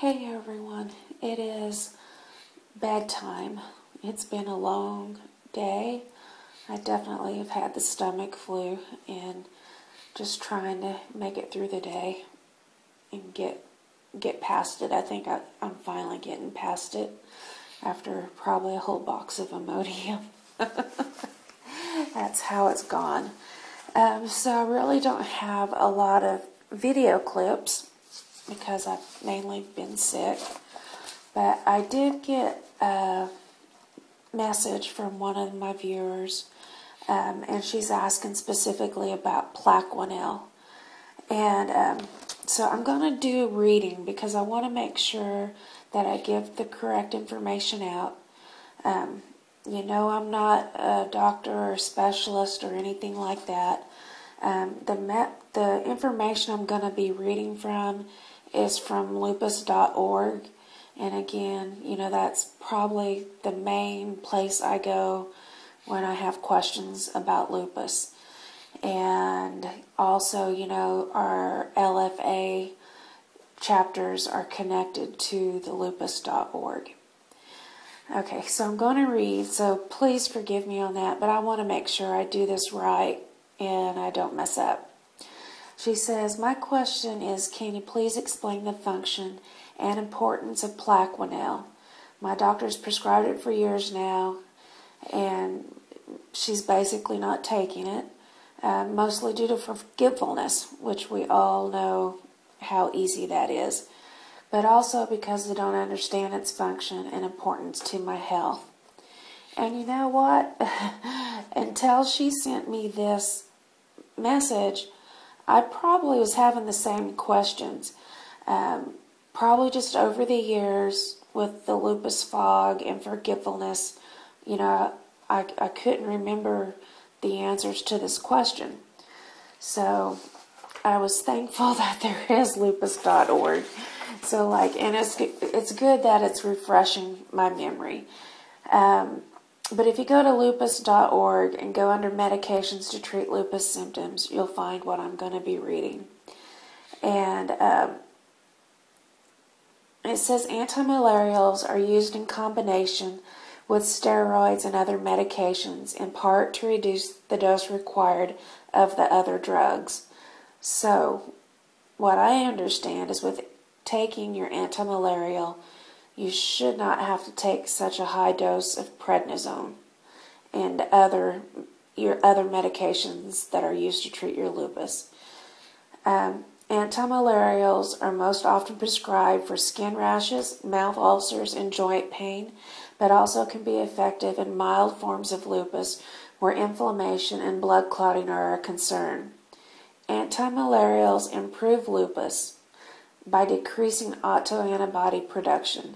Hey everyone, it is bedtime. It's been a long day. I definitely have had the stomach flu and just trying to make it through the day and get past it. I think I'm finally getting past it after probably a whole box of Imodium. That's how it's gone. So I really don't have a lot of video clips because I've mainly been sick. But I did get a message from one of my viewers, and she's asking specifically about Plaquenil. And so I'm going to do a reading because I want to make sure that I give the correct information out. You know, I'm not a doctor or a specialist or anything like that. The information I'm going to be reading from is from Lupus.org. And again, you know, that's probably the main place I go when I have questions about lupus. And also, you know, our LFA chapters are connected to the Lupus.org. Okay, so I'm going to read, so please forgive me on that, but I want to make sure I do this right and I don't mess up. She says, my question is, can you please explain the function and importance of Plaquenil? My doctor's prescribed it for years now, and she's basically not taking it, mostly due to forgetfulness, which we all know how easy that is, but also because they don't understand its function and importance to my health. And you know what? Until she sent me this message, I probably was having the same questions. Probably just over the years with the lupus fog and forgetfulness, you know, I couldn't remember the answers to this question. So I was thankful that there is lupus.org. So and it's good that it's refreshing my memory. But if you go to lupus.org and go under medications to treat lupus symptoms, you'll find what I'm going to be reading. And it says antimalarials are used in combination with steroids and other medications, in part to reduce the dose required of the other drugs. So what I understand is with taking your antimalarial, you should not have to take such a high dose of prednisone and your other medications that are used to treat your lupus. Antimalarials are most often prescribed for skin rashes, mouth ulcers, and joint pain, but also can be effective in mild forms of lupus where inflammation and blood clotting are a concern. Antimalarials improve lupus by decreasing autoantibody production,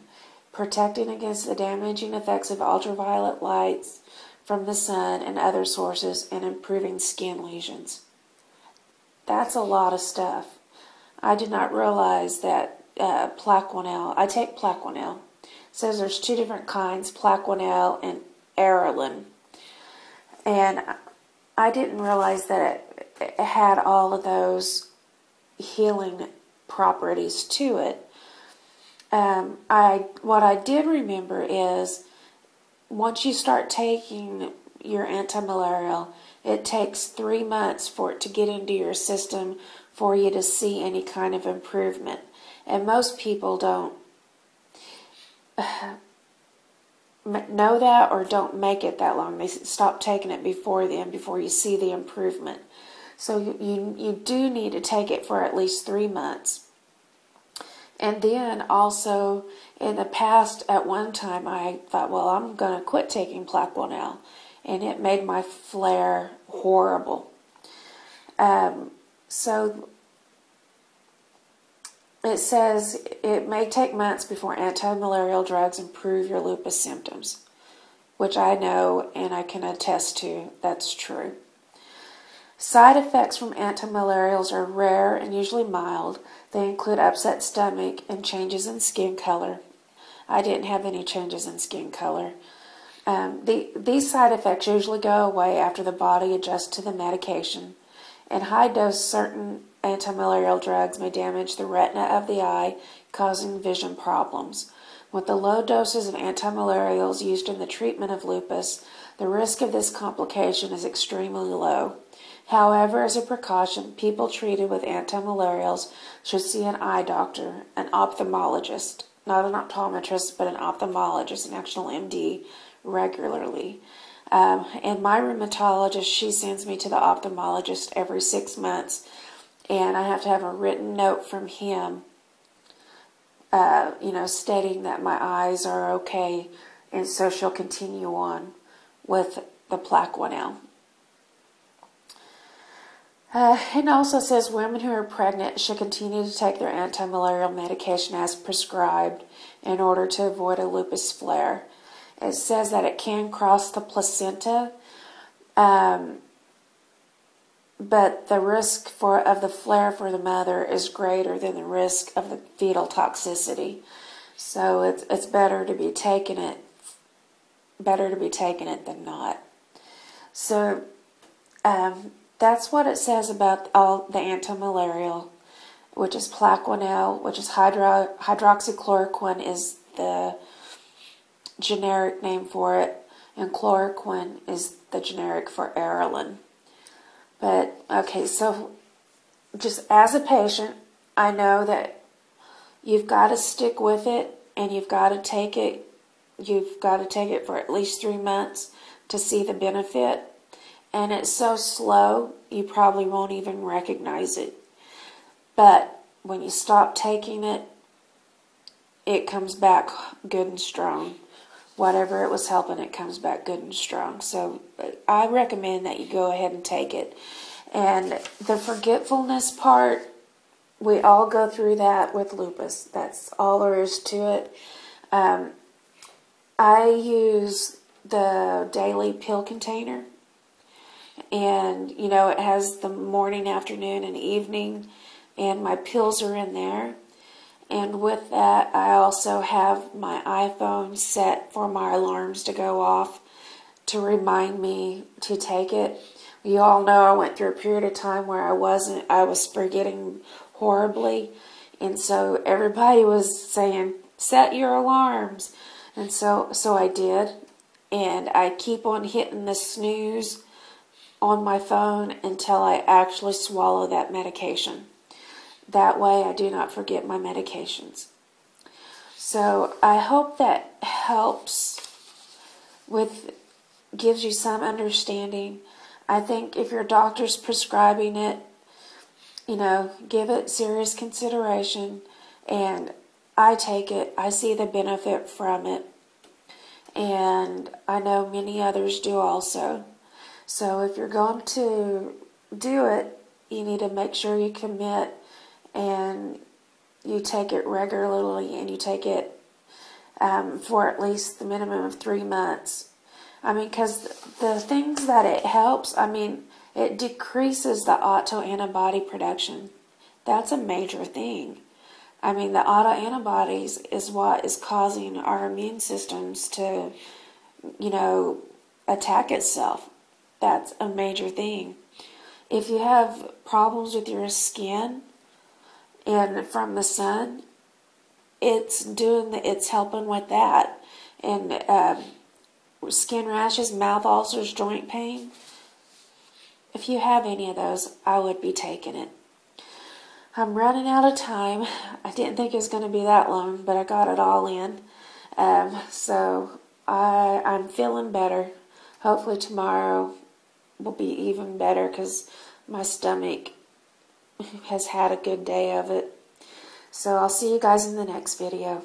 protecting against the damaging effects of ultraviolet lights from the sun and other sources, and improving skin lesions. That's a lot of stuff. I did not realize that Plaquenil, I take Plaquenil. It says there's two different kinds, Plaquenil and Aralin. And I didn't realize that it had all of those healing properties to it. What I did remember is once you start taking your antimalarial, it takes 3 months for it to get into your system for you to see any kind of improvement. And most people don't know that or don't make it that long. They stop taking it before you see the improvement. So you do need to take it for at least 3 months. And then also in the past, at one time, I thought, well, I'm going to quit taking Plaquenil. And it made my flare horrible. So it says it may take months before antimalarial drugs improve your lupus symptoms, which I know and I can attest to that's true. Side effects from antimalarials are rare and usually mild. They include upset stomach and changes in skin color. I didn't have any changes in skin color. These side effects usually go away after the body adjusts to the medication. And high dose certain antimalarial drugs may damage the retina of the eye, causing vision problems. With the low doses of antimalarials used in the treatment of lupus, the risk of this complication is extremely low. However, as a precaution, people treated with antimalarials should see an eye doctor, an ophthalmologist, not an optometrist, but an ophthalmologist, an actual MD, regularly. And my rheumatologist, she sends me to the ophthalmologist every 6 months, and I have to have a written note from him, stating that my eyes are okay, and so she'll continue on with the Plaquenil. It also says women who are pregnant should continue to take their antimalarial medication as prescribed in order to avoid a lupus flare. It says that it can cross the placenta, but the risk of the flare for the mother is greater than the risk of the fetal toxicity. So it's better to be taking it than not. So that's what it says about all the antimalarial, which is Plaquenil, which is hydroxychloroquine is the generic name for it, and chloroquine is the generic for Aralin. But, okay, so just as a patient, I know that you've got to stick with it, and you've got to take it. You've got to take it for at least 3 months to see the benefit. And it's so slow, you probably won't even recognize it. But when you stop taking it, it comes back good and strong. Whatever it was helping, it comes back good and strong. So I recommend that you go ahead and take it. And the forgetfulness part, we all go through that with lupus. That's all there is to it. I use the daily pill container. And, it has the morning, afternoon, and evening. And my pills are in there. And with that, I also have my iPhone set for my alarms to go off to remind me to take it. You all know I went through a period of time where I was forgetting horribly. And so everybody was saying, set your alarms. And so I did. And I keep on hitting the snooze on my phone until I actually swallow that medication. That way I do not forget my medications. So I hope that helps gives you some understanding. I think if your doctor's prescribing it, give it serious consideration. And I take it. I see the benefit from it. And I know many others do also. So if you're going to do it, you need to make sure you commit and you take it regularly, and you take it for at least the minimum of 3 months. Because the things that it helps, it decreases the autoantibody production. That's a major thing. The autoantibodies is what is causing our immune systems to, attack itself. That's a major thing. If you have problems with your skin and from the sun, it's helping with that. And skin rashes, mouth ulcers, joint pain. If you have any of those, I would be taking it. I'm running out of time. I didn't think it was going to be that long, but I got it all in. So I'm feeling better. Hopefully tomorrow will be even better because my stomach has had a good day of it. So I'll see you guys in the next video.